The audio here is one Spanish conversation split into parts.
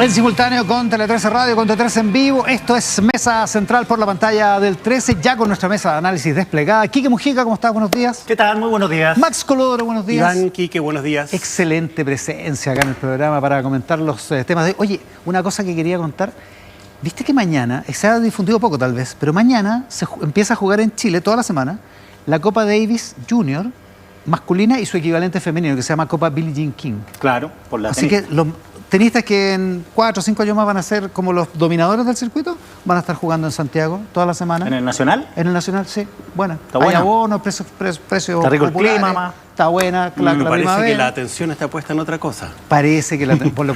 En simultáneo con Tele 13 Radio, con Tele 13 en vivo. Esto es Mesa Central por la pantalla del 13, ya con nuestra mesa de análisis desplegada. Quique Mujica, ¿cómo estás? Buenos días. ¿Qué tal? Muy buenos días. Max Colodoro, buenos días. Iván, Quique, buenos días. Excelente presencia acá en el programa para comentar los temas de... Oye, una cosa que quería contar. Viste que mañana, se ha difundido poco tal vez, pero mañana se empieza a jugar en Chile toda la semana la Copa Davis Junior masculina y su equivalente femenino, que se llama Copa Billie Jean King. Claro, por la Así que los tenistas que en 4 o 5 años más van a ser como los dominadores del circuito, van a estar jugando en Santiago toda la semana. ¿En el Nacional? En el Nacional, sí. Bueno, Está hay buena. abonos, precios Está rico el populares. clima, más. Está buena la Me parece primavera. que la atención está puesta en otra cosa. Parece que por lo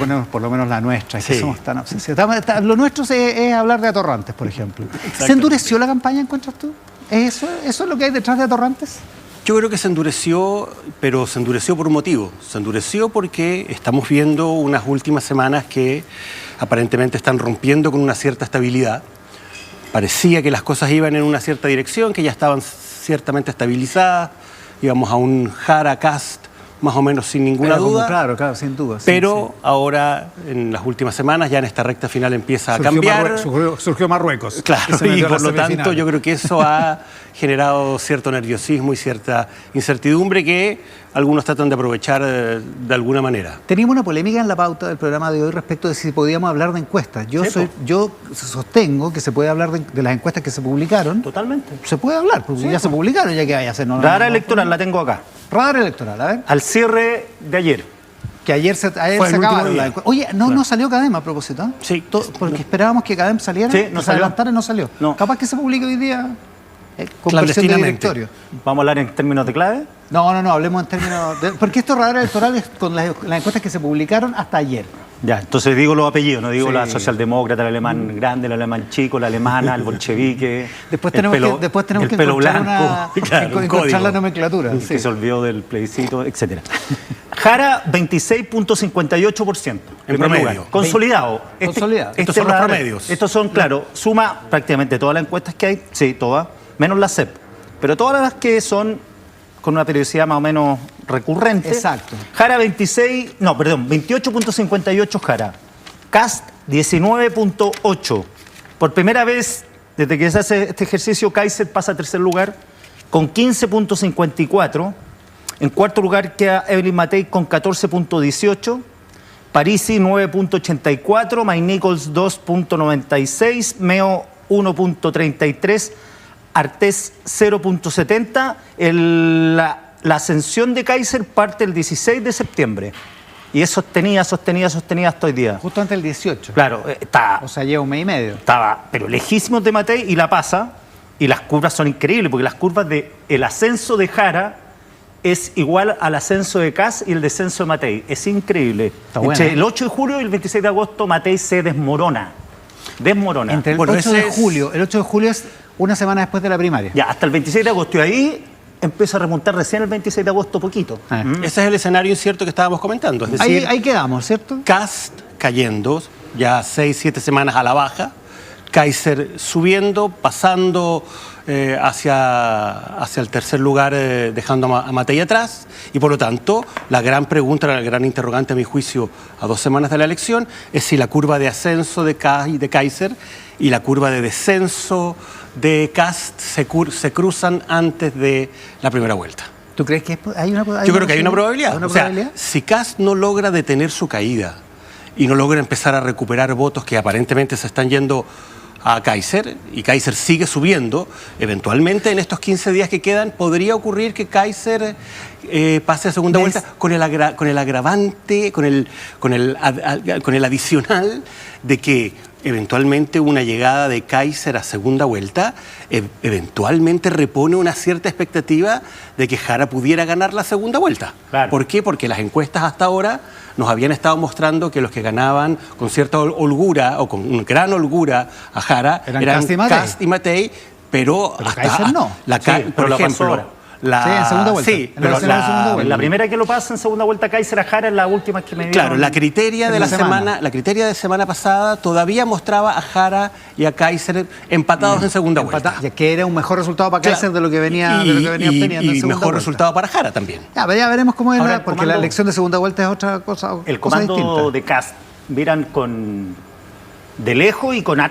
menos la nuestra, es que Sí. somos tan obsesivos. Lo nuestro es hablar de Atorrantes, por ejemplo. ¿Se endureció la campaña, encuentras tú? ¿Eso es lo que hay detrás de Atorrantes? Yo creo que se endureció, pero se endureció por un motivo. Se endureció porque estamos viendo unas últimas semanas que aparentemente están rompiendo con una cierta estabilidad. Parecía que las cosas iban en una cierta dirección, que ya estaban ciertamente estabilizadas. Íbamos a un Jara Cast más o menos sin ninguna duda. Claro, sin duda. Pero ahora, en las últimas semanas, ya en esta recta final empieza a cambiar. Surgió Marruecos. Claro, y por lo tanto yo creo que eso ha generado cierto nerviosismo y cierta incertidumbre que algunos tratan de aprovechar de alguna manera. Teníamos una polémica en la pauta del programa de hoy respecto de si podíamos hablar de encuestas. Yo sostengo que se puede hablar de las encuestas que se publicaron. Totalmente. Se puede hablar, porque ya se publicaron, ya que vaya a ser. Radar electoral la tengo acá. Radar electoral, a ver. Al cierre de ayer. Que ayer se Fue el acabaron último día. la encuesta. Oye, no salió Cadem a propósito, ¿eh? Sí. Porque esperábamos que Cadem saliera, Sí, no que se salió. adelantara y no salió. No. Capaz que se publique hoy día con versión de Clandestinamente. directorio. Vamos a hablar en términos de clave. No, hablemos en términos de... Porque esto radar electoral es con las encuestas que se publicaron hasta ayer. Ya, entonces digo los apellidos, no digo Sí. la socialdemócrata, el alemán grande, el alemán chico, la alemana, el bolchevique. Después el tenemos pelo- que el pelo encontrar, blanco, claro, un encontrar código. la nomenclatura. el que se olvidó del plebiscito, etc. Jara, 26.58%. En primer promedio. lugar. Consolidado. Consolidado. Estos son los promedios. Estos son, claro, suma prácticamente todas las encuestas que hay, sí, todas, menos la CEP. Pero todas las que son con una periodicidad más o menos recurrente. Exacto. Jara 28.58 Jara. Cast 19.8. Por primera vez desde que se hace este ejercicio, Kaiser pasa a tercer lugar con 15.54. En cuarto lugar queda Evelyn Matei con 14.18. Parisi 9.84. Mike Nichols 2.96. Meo 1.33. Artés 0.70. La ascensión de Kaiser parte el 16 de septiembre. Y es sostenida hasta hoy día. Justo antes del 18. Claro, O sea, lleva un mes y medio. estaba, pero lejísimos de Matei y la pasa. Y las curvas son increíbles, porque las curvas del ascenso de Jara es igual al ascenso de Kass y el descenso de Matei. Es increíble. Está bueno. Entre el 8 de julio y el 26 de agosto, Matei se desmorona. Desmorona. Entre el Bueno, 8 de ese es- julio. El 8 de julio es una semana después de la primaria. Ya, hasta el 26 de agosto. Y ahí empieza a remontar recién el 26 de agosto poquito. Ese es el escenario incierto que estábamos comentando. Es decir, Ahí quedamos, ¿cierto? Cast cayendo, ya 6-7 semanas a la baja, Kaiser subiendo, pasando hacia el tercer lugar, dejando a Matei atrás, y por lo tanto la gran pregunta, la gran interrogante a mi juicio a 2 semanas de la elección es si la curva de ascenso de Kaiser y la curva de descenso de Cast se cruzan antes de la primera vuelta. ¿Tú crees que hay una Yo creo que hay una probabilidad. ¿Hay una O sea, probabilidad? si Kast no logra detener su caída y no logra empezar a recuperar votos que aparentemente se están yendo a Kaiser, y Kaiser sigue subiendo, eventualmente en estos 15 días que quedan podría ocurrir que Kaiser pase a segunda vuelta con el agravante, con el adicional de que eventualmente una llegada de Kaiser a segunda vuelta eventualmente repone una cierta expectativa de que Jara pudiera ganar la segunda vuelta. Claro. ¿Por qué? Porque las encuestas hasta ahora nos habían estado mostrando que los que ganaban con cierta holgura o con gran holgura a Jara Eran eran Cast y Matei. Cast y Matei, pero Kaiser no. Pero lo pasó ahora. Sí, en segunda vuelta. Sí, En pero la segunda vuelta. La primera que lo pasa en segunda vuelta Kaiser a Jara es la última que me dieron. Claro, la criteria de en la la semana. semana, la criteria de semana pasada todavía mostraba a Jara y a Kaiser empatados en segunda vuelta. Ya que era un mejor resultado para Kaiser de lo que venía obteniendo en y segunda mejor vuelta. resultado para Jara también. Ya, pero ya veremos cómo es, Ahora, el porque comando- la elección de segunda vuelta es otra cosa, El cosa comando distinta. de Cast miran de lejos y con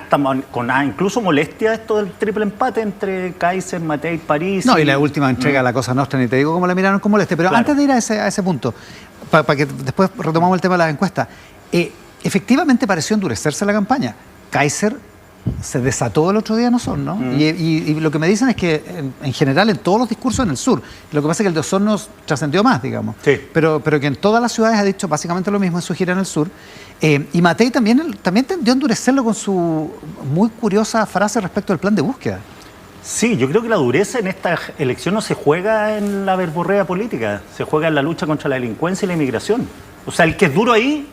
incluso molestia esto del triple empate entre Kaiser, Matei, París. No, y la última entrega de la Cosa Nostra, ni te digo cómo la miraron con molestia. Pero Claro. antes de ir a ese punto, para que después retomamos el tema de las encuestas, efectivamente pareció endurecerse la campaña. Kaiser se desató el otro día en Osorno, y lo que me dicen es que en general en todos los discursos en el sur, lo que pasa es que el de Osorno trascendió más, digamos, Sí. pero que en todas las ciudades ha dicho básicamente lo mismo en su gira en el sur. Y Matei también tendió a endurecerlo con su muy curiosa frase respecto al plan de búsqueda. Sí, yo creo que la dureza en esta elección no se juega en la verborrea política, se juega en la lucha contra la delincuencia y la inmigración. O sea, el que es duro ahí,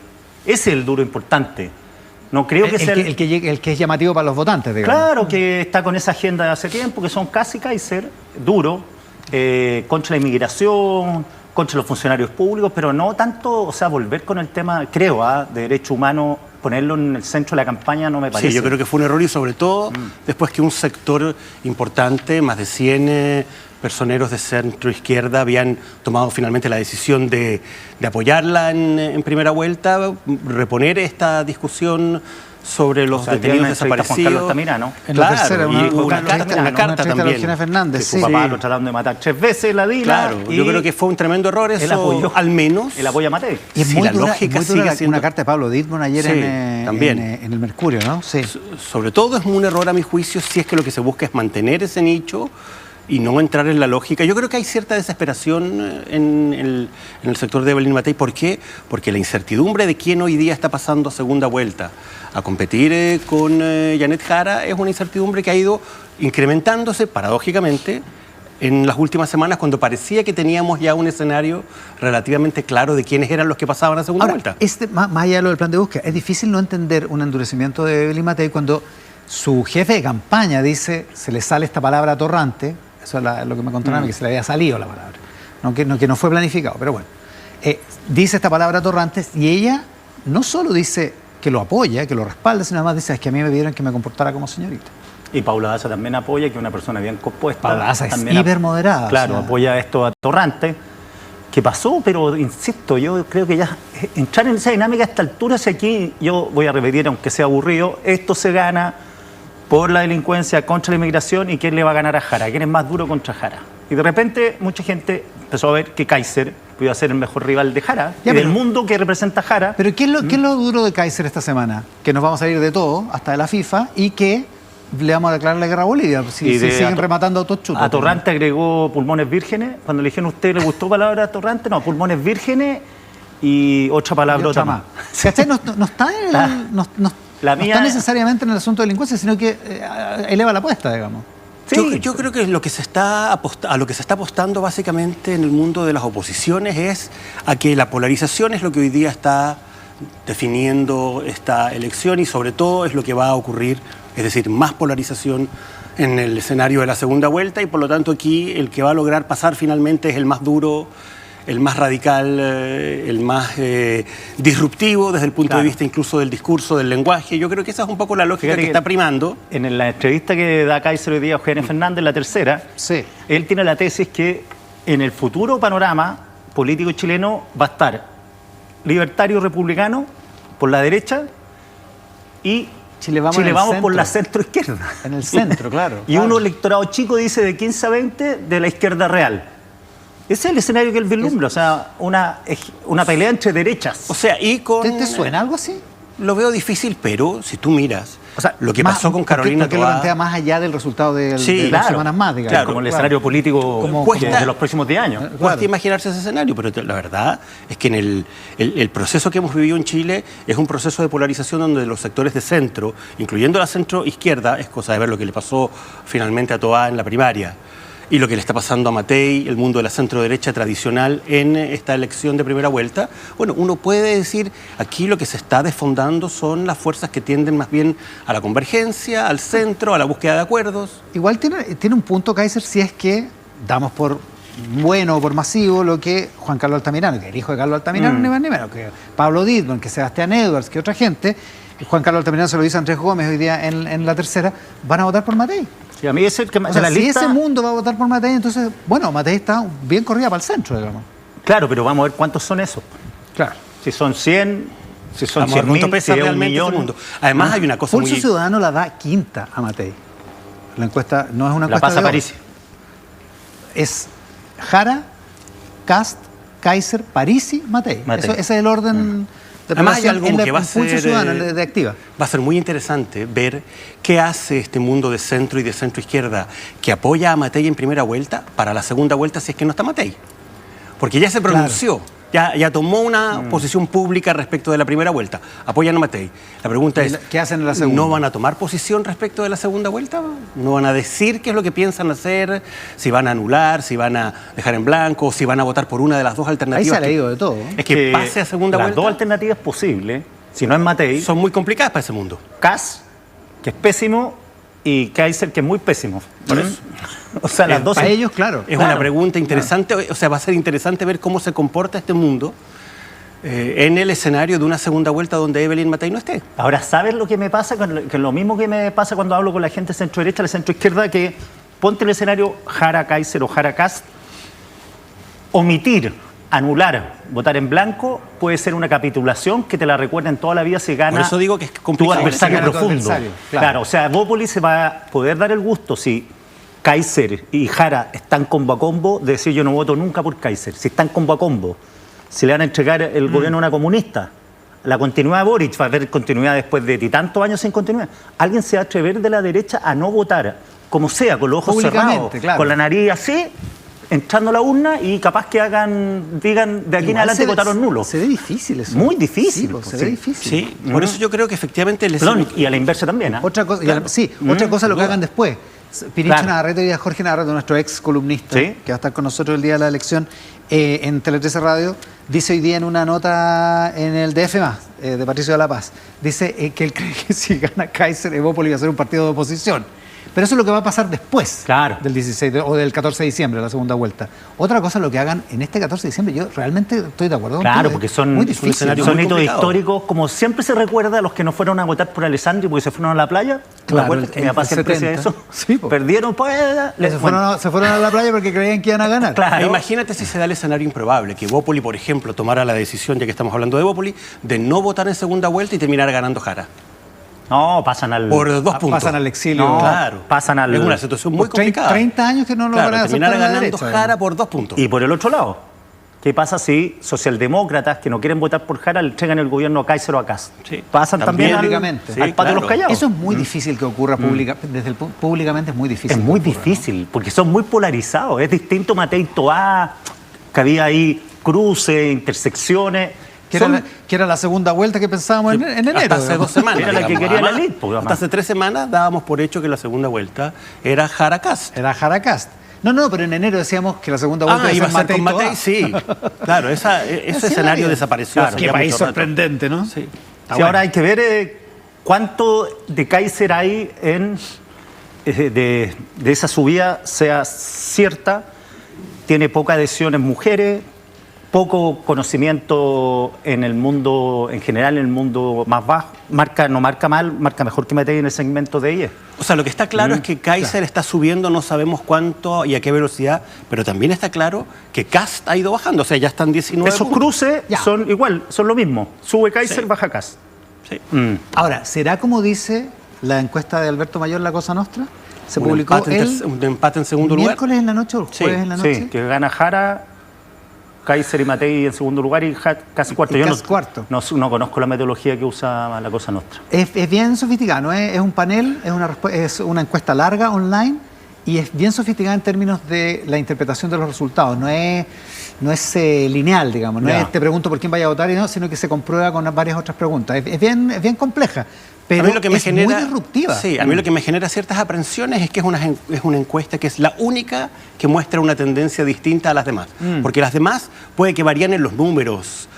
ese es el duro importante. No creo que sea El que es llamativo para los votantes, digamos. Claro, que está con esa agenda de hace tiempo, que son casi Kaiser, duro, contra la inmigración, contra los funcionarios públicos, pero no tanto, o sea, volver con el tema, creo, de derechos humanos, ponerlo en el centro de la campaña no me parece. Sí, yo creo que fue un error y sobre todo después que un sector importante, más de 100 personeros de centro izquierda habían tomado finalmente la decisión de apoyarla en primera vuelta, reponer esta discusión sobre los detenidos desaparecidos. Juan Carlos Tamirano. En la tercera, y una una carta a también. Eugenia Fernández, Su papá lo trataron de matar 3 veces, la Dina. Claro, yo creo que fue un tremendo error eso, él apoyó, al menos. Él apoya a Matei. Y es Sí, muy la dura, lógica muy dura sigue siendo- una carta de Pablo Dittborn ayer Sí, también. en el Mercurio, ¿no? Sí. Sobre todo es un error a mi juicio si es que lo que se busca es mantener ese nicho y no entrar en la lógica. Yo creo que hay cierta desesperación en el sector de Evelyn Matei. ¿Por qué? Porque la incertidumbre de quién hoy día está pasando a segunda vuelta a competir con Janet Jara es una incertidumbre que ha ido incrementándose paradójicamente en las últimas semanas cuando parecía que teníamos ya un escenario relativamente claro de quiénes eran los que pasaban a segunda Ahora, vuelta. más allá de lo del plan de búsqueda, es difícil no entender un endurecimiento de Evelyn Matei cuando su jefe de campaña dice, se le sale esta palabra atorrante, eso es lo que me contaron a mí, que se le había salido la palabra, que no fue planificado, pero bueno. Dice esta palabra atorrante y ella no solo dice que lo apoya, que lo respalda, sino además dice, es que a mí me pidieron que me comportara como señorita. Y Paula Daza también apoya, que es una persona bien compuesta. Paula Daza es también hipermoderada. Claro, o sea. apoya esto atorrante. Que pasó, pero insisto, yo creo que ya entrar en esa dinámica a esta altura, si aquí, yo voy a repetir, aunque sea aburrido, esto se gana por la delincuencia, contra la inmigración, y quién le va a ganar a Jara, quién es más duro contra Jara. Y de repente mucha gente empezó a ver que Kaiser podía ser el mejor rival de Jara, Ya, y del pero- mundo que representa a Jara. Pero ¿qué es lo duro de Kaiser esta semana? Que nos vamos a ir de todo, hasta de la FIFA, y que le vamos a declarar la guerra a Bolivia, si Y de siguen rematando autochutos. A Torrante agregó pulmones vírgenes. Cuando le dijeron a usted, ¿le gustó palabra Torrante? No, pulmones vírgenes y otra Y palabra otra más. ¿Cachai? No está, La no mía- está necesariamente en el asunto de delincuencia, sino que eleva la apuesta, digamos. Sí. Yo creo que lo que se está a lo que se está apostando básicamente en el mundo de las oposiciones es a que la polarización es lo que hoy día está definiendo esta elección y sobre todo es lo que va a ocurrir, es decir, más polarización en el escenario de la segunda vuelta y por lo tanto aquí el que va a lograr pasar finalmente es el más duro, el más radical, el más disruptivo desde el punto de Claro. vista incluso del discurso, del lenguaje. Yo creo que esa es un poco la lógica Fíjate que que- está primando. En la entrevista que da Kaiser hoy día a Eugenio Fernández, la tercera, Sí. él tiene la tesis que en el futuro panorama político chileno va a estar libertario republicano por la derecha y Chile Vamos Chile en el Vamos por centro. la centro-izquierda. En el centro, claro. Y un electorado chico dice de 15 a 20 de la izquierda real. Ese es el escenario que él vislumbra, o sea, una pelea entre derechas. O sea, y con... ¿Te suena algo así? Lo veo difícil, pero si tú miras O sea, lo que más- pasó con ¿por qué- Carolina ¿Por qué lo Toá, plantea más allá del resultado de Sí, dos claro. semanas más, digamos? Claro, como el Claro. escenario político Como- de los próximos 10 años. cuesta Claro. imaginarse ese escenario, pero la verdad es que en el proceso que hemos vivido en Chile es un proceso de polarización donde los sectores de centro, incluyendo la centro izquierda, es cosa de ver lo que le pasó finalmente a Toá en la primaria y lo que le está pasando a Matei, el mundo de la centro derecha tradicional en esta elección de primera vuelta. Bueno, uno puede decir, aquí lo que se está desfondando son las fuerzas que tienden más bien a la convergencia, al centro, a la búsqueda de acuerdos. Igual tiene un punto, Kaiser, si es que damos por bueno o por masivo lo que Juan Carlos Altamirano, que el hijo de Carlos Altamirano, ni más ni menos, que Pablo Dittborn, que Sebastián Edwards, que otra gente, Juan Carlos Altamirano se lo dice a Andrés Gómez hoy día en la tercera, van a votar por Matei. Y a mí es el que O de sea, la si lista, ese mundo va a votar por Matei, entonces, bueno, Matei está bien corrida para el centro, digamos. claro, pero vamos a ver cuántos son esos. Claro. Si son 100, Si son Vamos a ver 100.000, cuánto pesa si es un realmente millón. este mundo. Además, hay una cosa Pulso muy... Ciudadano la da quinta a Matei. La encuesta no es una La encuesta pasa de hoy. París. Es Jara, Kast, Kaiser, Parisi, Matei. Matei. Ese es el orden de Además, hay población algo en la que va a Pulso ser, Ciudadano de Activa. Va a ser muy interesante ver qué hace este mundo de centro y de centro izquierda que apoya a Matei en primera vuelta para la segunda vuelta si es que no está Matei. Porque ya se pronunció, ya tomó una posición pública respecto de la primera vuelta. Apoyan a Matei. La pregunta es, ¿Qué hacen en la segunda? ¿no van a tomar posición respecto de la segunda vuelta? ¿No van a decir qué es lo que piensan hacer? Si van a anular, si van a dejar en blanco, si van a votar por una de las dos Ahí alternativas. se ha leído de todo. Es que pase a segunda las vuelta. dos alternativas posibles, si no es Matei, Son muy complicadas para ese mundo. Kass, que es pésimo, y Kaiser, que es muy pésimo. Por eso. O sea, las dos Para son- ellos, claro. Es una pregunta interesante, o sea, va a ser interesante ver cómo se comporta este mundo en el escenario de una segunda vuelta donde Evelyn Matei no esté. Ahora, ¿sabes lo que me pasa? Que lo mismo que me pasa cuando hablo con la gente centro-derecha, la centro-izquierda, que ponte el escenario Jara Kaiser o Jara Kast, omitir, anular, votar en blanco puede ser una capitulación que te la recuerden toda la vida si gana Por eso digo que es tu complicado. adversario Si gana tu profundo. adversario, claro. claro. O sea, Bópoli se va a poder dar el gusto si Kaiser y Jara están combo a combo de decir yo no voto nunca por Kaiser. Si están combo a combo, si le van a entregar el gobierno a una comunista, la continuidad de Boric, va a haber continuidad después de tantos años sin continuidad. ¿Alguien se va a atrever de la derecha a no votar, como sea, con los ojos Públicamente, cerrados, claro. con la nariz así, entrando a la urna y capaz que digan de aquí en Igual adelante votaron nulos? Se ve difícil eso. Muy difícil, Sí, pues, se sí. ve difícil. Sí, por eso yo creo que efectivamente les... Perdón, y a la inversa también. ¿Ah? Otra cosa, otra cosa lo que hagan después. Pirincho Claro. Navarrete y Jorge Navarrete, nuestro ex columnista, Sí. que va a estar con nosotros el día de la elección en Tele 13 Radio, dice hoy día en una nota en el DF+, de Patricio de la Paz, dice que él cree que si gana Kaiser, Evópoli va a ser un partido de oposición. Pero eso es lo que va a pasar después Claro. del 16 o del 14 de diciembre, la segunda vuelta. Otra cosa es lo que hagan en este 14 de diciembre. Yo realmente estoy de acuerdo Claro, contigo, porque es son, muy son difícil. escenarios son muy hitos complicados. históricos, como siempre se recuerda a los que no fueron a votar por Alessandri porque se fueron a la playa. ¿Te Claro, acuerdas? Que el mi papá siempre decía 70. eso. Sí, po. Perdieron, pues. Se fueron a la playa porque creían que iban a ganar. Claro. Imagínate si se da el escenario improbable, que Bópoli, por ejemplo, tomara la decisión, ya que estamos hablando de Bópoli, de no votar en segunda vuelta y terminar ganando Jara. No, pasan al. Por 2 puntos. Pasan al exilio. No, Claro. pasan al. Es una situación muy Por 30 complicada. 30 años que no lo Claro, van a terminar aceptar en la ganando derecha, Jara por 2 puntos. Y por el otro lado, ¿qué pasa si socialdemócratas que no quieren votar por Jara le entregan el gobierno a Kaiser o a Kast? Sí, Pasan también públicamente. al Sí, patio de claro. los callados. Eso es muy difícil que ocurra públicamente, es muy difícil. Es muy que ocurra, difícil, porque son muy polarizados. Es distinto Matei Toá, que había ahí cruces, intersecciones. ¿no? Que era la segunda vuelta que pensábamos en enero. Hasta hace 2 semanas. Era la que digamos. quería la Además, elite, pues, hasta hace 3 semanas dábamos por hecho que la segunda vuelta era Jara Kast. Era Jara Kast. No, pero en enero decíamos que la segunda vuelta iba a ser con Matei Matei, sí. Claro, ese Así escenario era. desapareció. Claro, hace Qué ya país mucho rato. sorprendente, ¿no? Sí. Sí, ahora hay que ver cuánto de Kaiser hay de esa subida sea cierta. Tiene poca adhesión en mujeres, poco conocimiento en el mundo, en general, en el mundo más bajo. No marca mal, marca mejor que Matei en el segmento de ella. O sea, lo que está claro es que Kaiser está subiendo, no sabemos cuánto y a qué velocidad, pero también está claro que Kast ha ido bajando, o sea, ya están 19 Esos puntos. cruces Ya. son igual, son lo mismo. Sube Kaiser, Sí. baja Kast. Sí. Ahora, ¿será como dice la encuesta de Alberto Mayor, La Cosa Nostra? Se Un publicó un empate en segundo lugar. miércoles en la noche o el Sí, jueves en la noche. Sí, que gana Jara, Kaiser y Matei en segundo lugar y casi cuarto. Y Yo Kast cuarto. no conozco la metodología que usa La Cosa Nostra. Es bien sofisticada, ¿no? Es un panel, es una encuesta larga online y es bien sofisticada en términos de la interpretación de los resultados. No es lineal, digamos. No Ya. es te pregunto por quién vaya a votar y no, sino que se comprueba con varias otras preguntas. Es bien compleja, pero A mí lo que me es genera, muy disruptiva. Sí, a mí lo que me genera ciertas aprensiones es que es una encuesta que es la única que muestra una tendencia distinta a las demás. Porque las demás puede que varían en los números,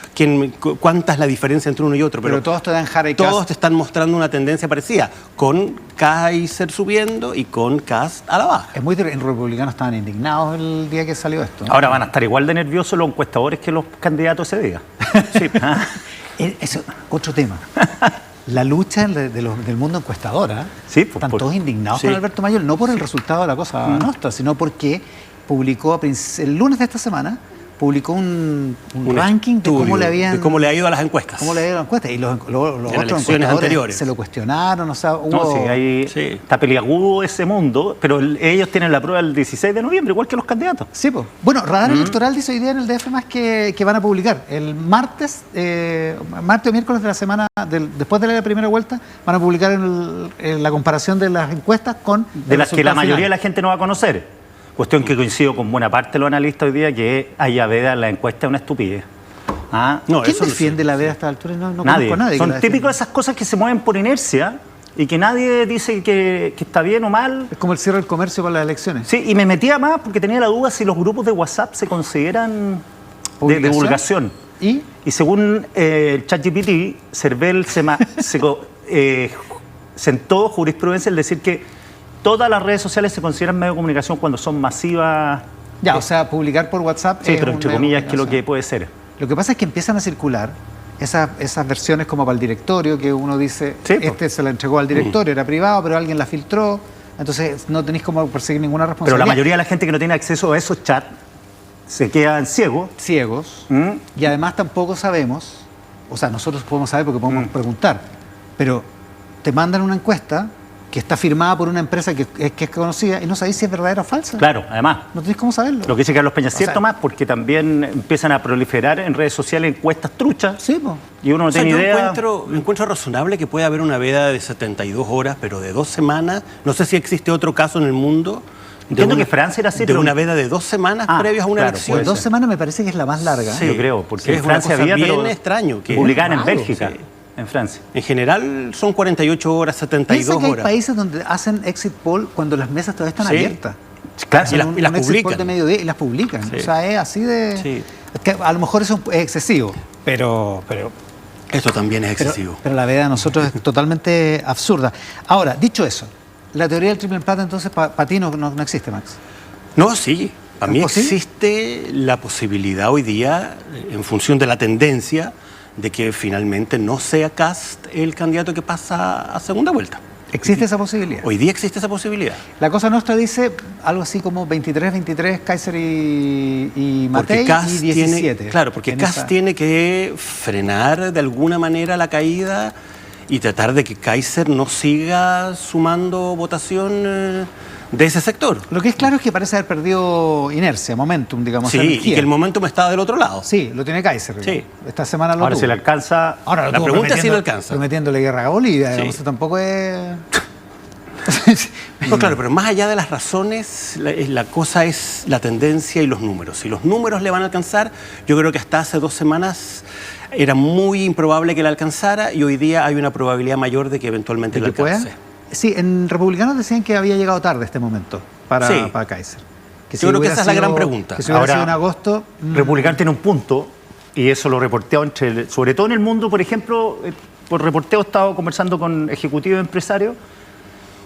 cuánta es la diferencia entre uno y otro, Pero todos te dan Jara y todos Kast. te están mostrando una tendencia parecida, con Kaiser subiendo y con Kast a la baja. Es muy en republicanos estaban indignados el día que salió esto. Ahora van a estar igual de nerviosos los encuestadores que los candidatos ese día. Sí. Eso, otro tema. La lucha del mundo encuestador. Sí, pues, están todos indignados sí. con Alberto Mayor, no por el resultado de La Cosa Nostra, sino porque publicó el lunes de esta semana, publicó un ranking de cómo le habían... de cómo le ha ido a las encuestas. Cómo le ha ido a las encuestas. Y los otros elecciones encuestadores anteriores se lo cuestionaron, o sea, hubo... No, sí, ahí está peliagudo ese mundo, pero ellos tienen la prueba el 16 de noviembre, igual que los candidatos. Sí, pues. Bueno, Radar Electoral dice hoy día en el DF más que van a publicar. El martes o miércoles de la semana, después de la primera vuelta, van a publicar la comparación de las encuestas con... De las que la mayoría de la gente no va a conocer. Cuestión que coincido con buena parte de los analistas hoy día, que haya veda en la encuesta es una estupidez. ¿Ah? No, ¿quién defiende la veda a esta altura? No nadie. Conozco a nadie. Son típicos de esas cosas que se mueven por inercia y que nadie dice que está bien o mal. Es como el cierre del comercio con las elecciones. Sí, y me metía más porque tenía la duda si los grupos de WhatsApp se consideran de divulgación. ¿Y? Y según el ChatGPT, Cervel sentó jurisprudencia al decir que todas las redes sociales se consideran medio de comunicación cuando son masivas. Ya, o sea, publicar por WhatsApp. Sí, pero entre comillas, que es lo que puede ser. Lo que pasa es que empiezan a circular esas versiones como para el directorio, que uno dice, sí, se la entregó al directorio, era privado, pero alguien la filtró, entonces no tenéis como perseguir ninguna responsabilidad. Pero la mayoría de la gente que no tiene acceso a esos chats se quedan ciegos. Y además tampoco sabemos, o sea, nosotros podemos saber porque podemos preguntar, pero te mandan una encuesta que está firmada por una empresa que es conocida y no sabéis si es verdadera o falsa. Claro, además. No tenéis cómo saberlo. Lo que dice Carlos Peña es cierto más, porque también empiezan a proliferar en redes sociales encuestas truchas. Sí, pues. Y uno no tiene idea. Yo encuentro razonable que pueda haber una veda de 72 horas, pero de 2 semanas. No sé si existe otro caso en el mundo. Entiendo que Francia era así. De una veda de 2 semanas previas a una elección. Pues 2 semanas me parece que es la más larga. Sí, yo creo, porque en Francia había, bien extraño. Que publicaban en Bélgica. Sí. En Francia. En general son 48 horas, 72 horas. Hay países donde hacen exit poll cuando las mesas todavía están abiertas. Claro, y las publican. De mediodía y las publican. Sí. O sea, es así de... Sí. Que a lo mejor eso es excesivo, pero esto también es excesivo. Pero la veda de nosotros es totalmente absurda. Ahora, dicho eso, la teoría del triple empate entonces para ti no existe, Max. No, sí. Para mí existe la posibilidad hoy día, en función de la tendencia, de que finalmente no sea Kast el candidato que pasa a segunda vuelta. ¿Existe esa posibilidad? Hoy día existe esa posibilidad. La Cosa Nostra dice algo así como 23-23 Kaiser y Matei y 17. Claro, porque Kast tiene que frenar de alguna manera la caída y tratar de que Kaiser no siga sumando votación de ese sector. Lo que es claro es que parece haber perdido inercia, momentum, digamos. Sí, y que el momentum está del otro lado. Sí, lo tiene Kaiser. Sí. Esta semana lo Ahora tuvo. se le alcanza. Ahora la pregunta es si le alcanza. Prometiéndole guerra a Bolivia, digamos, tampoco es... No, claro, pero más allá de las razones, la cosa es la tendencia y los números. Si los números le van a alcanzar, yo creo que hasta hace 2 semanas era muy improbable que le alcanzara y hoy día hay una probabilidad mayor de que eventualmente le alcance. Sí, en Republicanos decían que había llegado tarde este momento para Kaiser. Que yo creo que esa es la gran pregunta. Que si hubiera sido en agosto... Republicano tiene un punto, y eso lo reporteo sobre todo en el mundo, por ejemplo, por reporteo he estado conversando con ejecutivos empresarios,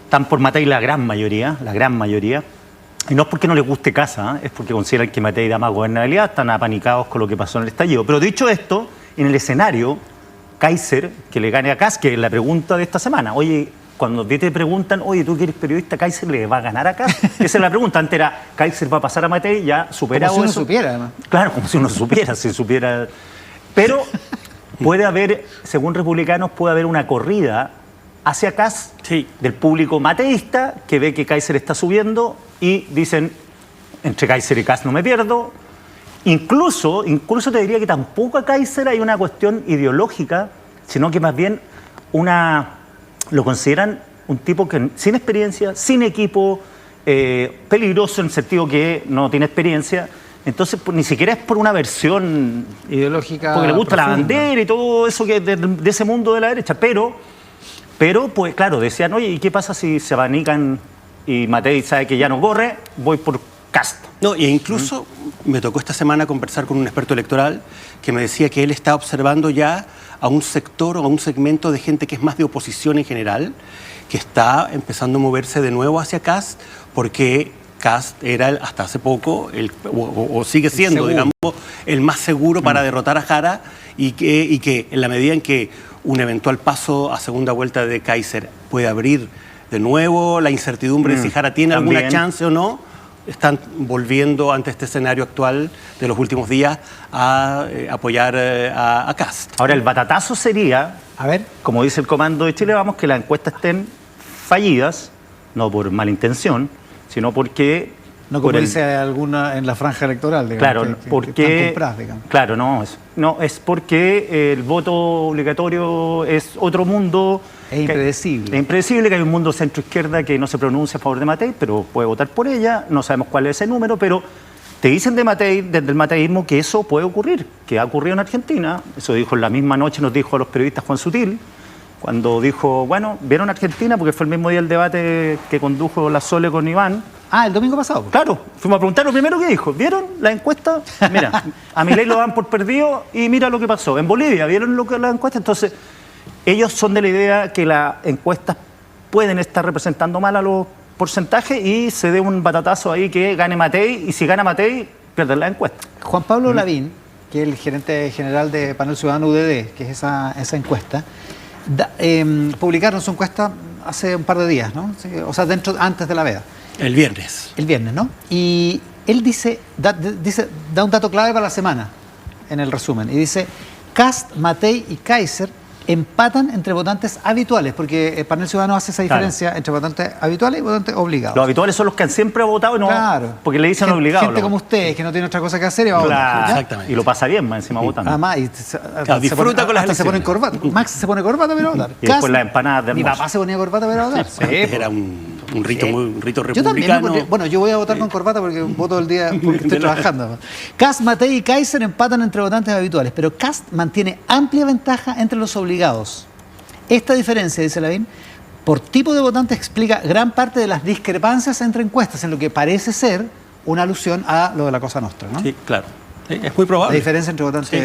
están por Matei la gran mayoría, y no es porque no les guste Casa, es porque consideran que Matei da más gobernabilidad, están apanicados con lo que pasó en el estallido. Pero dicho esto, en el escenario, Kaiser, que le gane a Kast, que es la pregunta de esta semana, oye, cuando te preguntan, oye, tú que eres periodista, ¿Kaiser le va a ganar a Kast? Esa es la pregunta. Antes era, ¿Kaiser va a pasar a Matei? Ya superado como si eso. uno supiera, además. Claro, como si uno supiera. Pero puede haber, según republicanos, puede haber una corrida hacia Kast del público mateísta que ve que Kaiser está subiendo y dicen, entre Kaiser y Kast no me pierdo. Incluso te diría que tampoco a Kaiser hay una cuestión ideológica, sino que más bien lo consideran un tipo que sin experiencia, sin equipo, peligroso en el sentido que no tiene experiencia. Entonces, ni siquiera es por una versión ideológica, porque le gusta profunda. la bandera y todo eso que de ese mundo de la derecha. Pero, pues claro, decían, oye, ¿y qué pasa si se abanican y Matei sabe que ya no corre? Voy por Kast. No, e incluso me tocó esta semana conversar con un experto electoral que me decía que él está observando ya a un sector o a un segmento de gente que es más de oposición en general, que está empezando a moverse de nuevo hacia Kast, porque Kast era hasta hace poco, o sigue siendo, digamos, el más seguro para derrotar a Jara y que en la medida en que un eventual paso a segunda vuelta de Kaiser puede abrir de nuevo la incertidumbre de si Jara tiene alguna chance o no, están volviendo ante este escenario actual de los últimos días a apoyar a Kast. Ahora, el batatazo sería, A ver, como dice el Comando de Chile Vamos, que las encuestas estén fallidas, no por mala intención, sino porque... no como por el- dice alguna en la franja electoral, digamos, Claro, que porque... están compradas, digamos. Claro, no, es porque el voto obligatorio es otro mundo... Es impredecible. Es impredecible, que hay un mundo centro-izquierda que no se pronuncia a favor de Matei, pero puede votar por ella, no sabemos cuál es ese número, pero te dicen de Matei, desde el mateísmo, que eso puede ocurrir, que ha ocurrido en Argentina. Eso dijo en la misma noche, nos dijo a los periodistas Juan Sutil, cuando dijo, bueno, ¿vieron Argentina? Porque fue el mismo día el debate que condujo la Sole con Iván. Ah, el domingo pasado. Pues. Claro, fuimos a preguntar lo primero que dijo. ¿Vieron la encuesta? Mira, a Milei lo dan por perdido y mira lo que pasó. En Bolivia, ¿vieron lo que la encuesta? Entonces, ellos son de la idea que las encuestas pueden estar representando mal a los porcentajes y se dé un batatazo ahí que gane Matei, y si gana Matei, pierden la encuesta. Juan Pablo Lavín, que es el gerente general de Panel Ciudadano UDD, que es esa encuesta, publicaron su encuesta hace un par de días, ¿no? Sí, o sea, antes de la veda. El viernes. El viernes, ¿no? Y él da un dato clave para la semana, en el resumen, y dice, Kast, Matei y Kaiser empatan entre votantes habituales, porque el Panel Ciudadano hace esa diferencia entre votantes habituales y votantes obligados. Los habituales son los que siempre han votado y no, Claro. porque le dicen Gente, obligados. gente como ustedes, que no tiene otra cosa que hacer y va a votar. Claro, ¿ya? Exactamente. y lo pasa bien más encima votando. Además, disfruta con las hasta se pone elecciones. corbata. Max se pone corbata para votar. Y después las empanadas de Mi almuerzo. papá se ponía corbata para votar. Sí, Antes pues. era un rito, un rito Yo también me republicano. pondría- bueno, yo voy a votar con corbata porque voto el día porque estoy trabajando. Kast, Matei y Kaiser empatan entre votantes habituales, pero Kast mantiene amplia ventaja entre los obligados. Esta diferencia, dice Lavín, por tipo de votante explica gran parte de las discrepancias entre encuestas, en lo que parece ser una alusión a lo de la Cosa Nostra, ¿no? Sí, claro. Es muy La probable. diferencia entre votantes. Sí.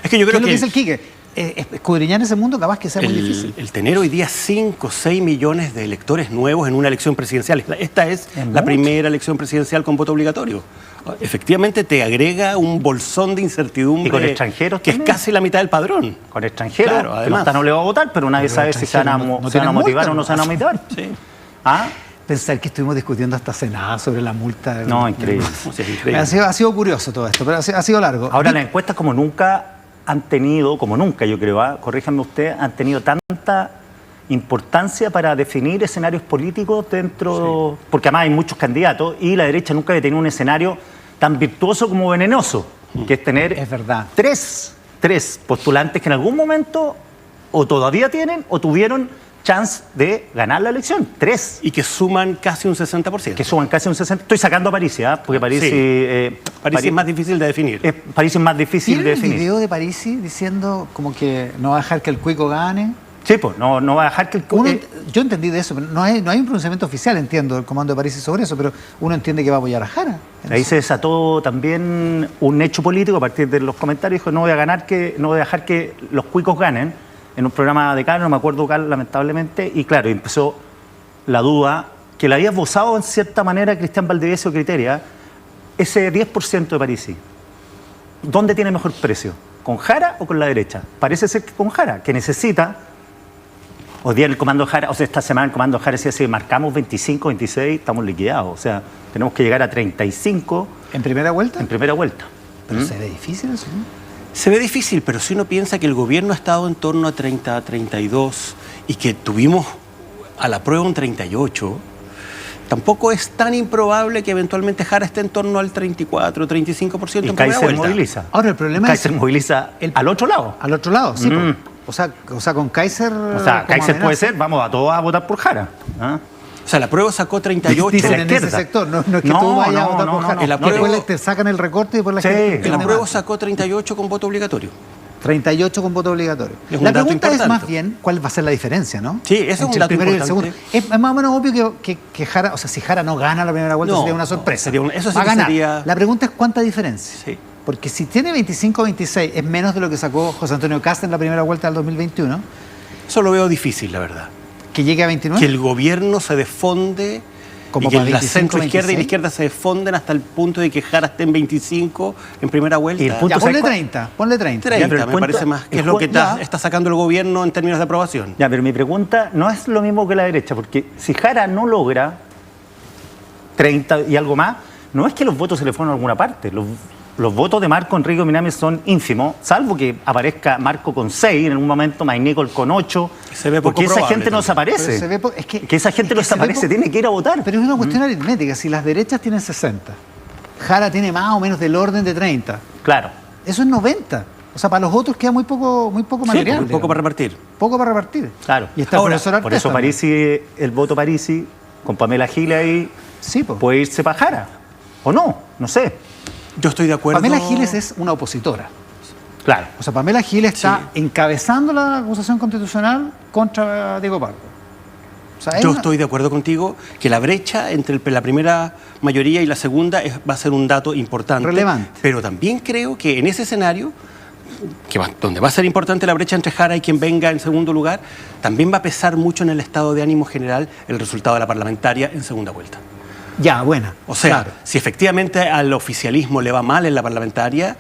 Es que yo ¿Qué creo es lo que dice el Quique? Escudriñar ese mundo capaz que sea muy difícil. el tener hoy día 5 o 6 millones de electores nuevos en una elección presidencial. Esta es la mucho. primera elección presidencial con voto obligatorio. Efectivamente te agrega un bolsón de incertidumbre Y con extranjeros que es también. casi la mitad del padrón. Con extranjeros, Claro, que no además. están obligados a votar, pero nadie Pero sabe los si se van a, extranjeros no se van a tienen motivar multa, o no se van a motivar. Sí. ¿Ah? Pensar que estuvimos discutiendo hasta Senado sobre la multa. No, increíble. Sí, es increíble. Ha sido curioso todo esto, pero ha sido largo. Ahora, las encuestas como nunca han tenido, como nunca yo creo, corríjanme usted, han tenido tanta importancia para definir escenarios políticos dentro, porque además hay muchos candidatos y la derecha nunca había tenido un escenario tan virtuoso como venenoso, que es tener Es verdad. tres postulantes que en algún momento o todavía tienen o tuvieron chance de ganar la elección. 3. Y que suman casi un 60%. Que suban casi un 60%. Estoy sacando a Parisi, ¿ah? Porque Parisi... Sí. Parece más difícil de definir. Parisi es más difícil de ¿Vieron el definir. video de Parisi diciendo como que no va a dejar que el cuico gane? Sí, pues, no va a dejar que el... Yo entendí de eso, pero no hay un pronunciamiento oficial, entiendo, del comando de Parisi sobre eso, pero uno entiende que va a apoyar a Jara. Ahí se desató también un hecho político a partir de los comentarios. Dijo, no voy a dejar que los cuicos ganen, en un programa de Carlos, no me acuerdo cuál, lamentablemente, y claro, empezó la duda, que la había esbozado en cierta manera Cristian Valdivieso Criteria, ese 10% de Parisi. ¿Dónde tiene mejor precio? ¿Con Jara o con la derecha? Parece ser que con Jara, que necesita... Hoy día el comando Jara, o sea, esta semana el comando Jara decía, si marcamos 25, 26, estamos liquidados. O sea, tenemos que llegar a 35 ¿En primera vuelta? en primera vuelta. Pero se ve difícil eso, ¿no? Se ve difícil, pero si uno piensa que el gobierno ha estado en torno a 30, 32 y que tuvimos a la prueba un 38, tampoco es tan improbable que eventualmente Jara esté en torno al 34, 35% Y en primera Kaiser vuelta. moviliza. Ahora, el problema Kaiser es... moviliza al otro lado. Al otro lado, sí. Mm. O sea, con Kaiser... O sea, como Kaiser puede amenaza. ser, vamos a todos a votar por Jara. ¿Ah? O sea, la prueba sacó 38. Dicen de la en ese izquierda. sector, no es que No, tú vayas a no, votar no, por no, Jara. no. La No, después prueba- te sacan el recorte y después la Sí, gente... en En la tiene prueba más. sacó 38 con voto obligatorio. 38 con voto obligatorio. Es un La dato pregunta es importante. más bien cuál va a ser la diferencia, ¿no? Sí, ese es un Entre dato el primero y el segundo. importante. Es más o menos obvio que Jara, o sea, si Jara no gana la primera vuelta No, sería una no, sorpresa. eso sí Va a que ganar. sería- La pregunta es cuánta diferencia. Sí. Porque si tiene 25-26 es menos de lo que sacó José Antonio Cast en la primera vuelta del 2021, Eso lo veo difícil, la verdad. que llegue a 29. Que el gobierno se desfonde Como y que para la 25, centroizquierda y la 26. izquierda se desfonden hasta el punto de que Jara esté en 25 en primera vuelta. Y el punto- Ya, ponle ¿sabes cuál? 30, ponle 30. 30 Ya, pero el me punto- parece más que el es lo que punto- está sacando el gobierno en términos de aprobación. Ya, pero mi pregunta no es lo mismo que la derecha, porque si Jara no logra 30 y algo más, no es que los votos se le fueron a alguna parte. Los votos de Marco Enrique Minami son ínfimos, salvo que aparezca Marco con 6 en algún momento, Mike Nichol con 8. Se ve poco porque esa probable gente no desaparece. Que esa gente no desaparece, tiene que ir a votar. Pero es una cuestión aritmética. Si las derechas tienen 60, Jara tiene más o menos del orden de 30. Claro. Eso es 90. O sea, para los otros queda muy poco material. Sí, poco para repartir. Poco para repartir. Claro. Y está Ahora, el profesor por eso Artés Parisi, el voto Parisi, con Pamela Giles ahí, Sí, po. puede irse para Jara. ¿O no? No sé. Yo estoy de acuerdo. Pamela Giles es una opositora. Claro. O sea, Pamela Giles está encabezando la acusación constitucional contra Diego Pardo. O sea, Yo estoy de acuerdo contigo que la brecha entre la primera mayoría y la segunda va a ser un dato importante. Relevante. Pero también creo que en ese escenario, donde va a ser importante la brecha entre Jara y quien venga en segundo lugar, también va a pesar mucho en el estado de ánimo general el resultado de la parlamentaria en segunda vuelta. Ya, buena. O sea, claro. si efectivamente al oficialismo le va mal en la parlamentaria,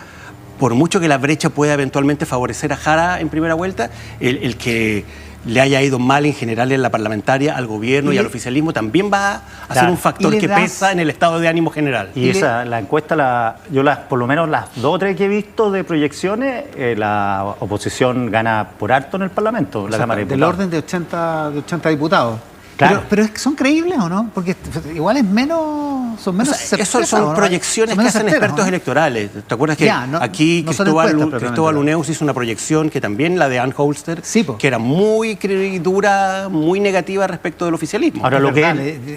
por mucho que la brecha pueda eventualmente favorecer a Jara en primera vuelta, el que le haya ido mal en general en la parlamentaria al gobierno y al oficialismo también va a ser un factor que pesa en el estado de ánimo general. Y la encuesta, por lo menos las 2 o 3 que he visto de proyecciones, la oposición gana por harto en el Parlamento, la Cámara de Del Diputados. orden de 80 diputados. Claro. Pero es que son creíbles o no? Porque igual son menos Eso son proyecciones que hacen expertos electorales. ¿Te acuerdas que aquí no son encuestas, Cristóbal Uneus hizo una proyección que también la de Ann Holster, que era muy dura, muy negativa respecto del oficialismo? Ahora,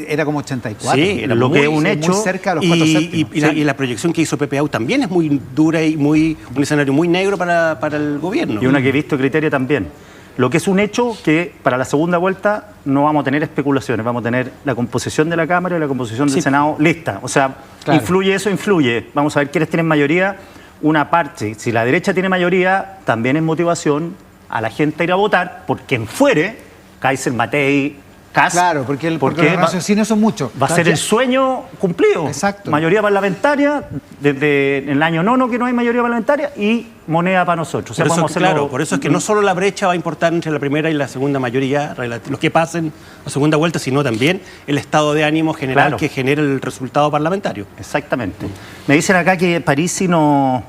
era como 84. Sí, era lo que es un hecho. Muy cerca de los 4 séptimos. Y la proyección que hizo Pepe Au también es muy dura y un escenario muy negro para el gobierno. Y una que he visto Criteria también. Lo que es un hecho que para la segunda vuelta no vamos a tener especulaciones, vamos a tener la composición de la Cámara y la composición del Senado lista. O sea, influye eso, influye. Vamos a ver quiénes tienen mayoría. Una parte, si la derecha tiene mayoría, también es motivación a la gente a ir a votar por quien fuere, Kaiser, Matei, Kast. Claro, porque los raciocinios son muchos. Va a ser el sueño cumplido. Exacto. Mayoría parlamentaria, desde el año 9 que no hay mayoría parlamentaria, y moneda para nosotros. O sea, por eso es que no solo la brecha va a importar entre la primera y la segunda mayoría, los que pasen a segunda vuelta, sino también el estado de ánimo general que genera el resultado parlamentario. Exactamente. Me dicen acá que Parisi no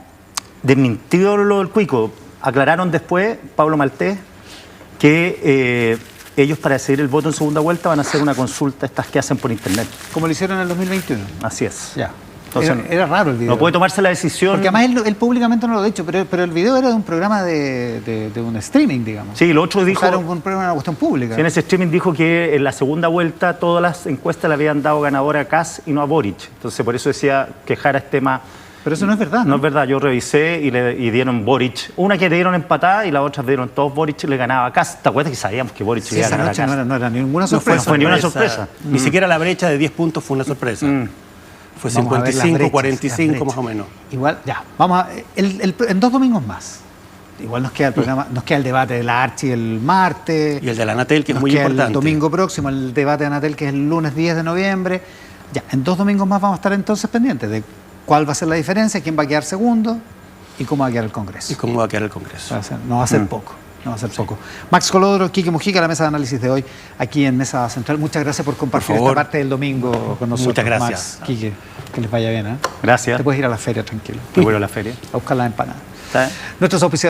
desmintió lo del cuico. Aclararon después, Pablo Maltés, que ellos para decidir el voto en segunda vuelta van a hacer una consulta estas que hacen por internet. Como lo hicieron en el 2021. Así es. Ya. Entonces, era raro el video. No puede tomarse la decisión. Porque además él públicamente no lo ha dicho, pero el video era de un programa de un streaming, digamos. Sí, lo otro dijo. O sea, era un programa, una cuestión pública. Sí, en ese streaming dijo que en la segunda vuelta todas las encuestas le habían dado ganadora a Kast y no a Boric. Entonces por eso decía que Jara es tema. Pero eso no es verdad. No es verdad, yo revisé y dieron Boric. Una que le dieron empatada y la otra dieron todos Boric, le ganaba a Kast. ¿Te acuerdas que sabíamos que Boric le iba a ganar a Kast? No era ninguna sorpresa. No fue ni una sorpresa. Ni siquiera la brecha de 10 puntos fue una sorpresa. Fue 55, 45 más o menos. Igual, ya, vamos en 2 domingos más. Igual nos queda el programa, nos queda el debate de la Archi el martes. Y el de la Anatel, que es muy queda importante. El domingo próximo, el debate de Anatel, que es el lunes 10 de noviembre. Ya, en 2 domingos más vamos a estar entonces pendientes de cuál va a ser la diferencia, quién va a quedar segundo y cómo va a quedar el Congreso. Y cómo va a quedar el Congreso. No va a ser poco. No va a ser poco. Max Colodro, Quique Mujica, la mesa de análisis de hoy, aquí en Mesa Central. Muchas gracias por compartir esta parte del domingo con nosotros. Muchas gracias. Max, Quique, que les vaya bien. Gracias. Te puedes ir a la feria tranquilo. Me voy a la feria. A buscar la empanada. ¿Está bien? Nuestros auspiciadores.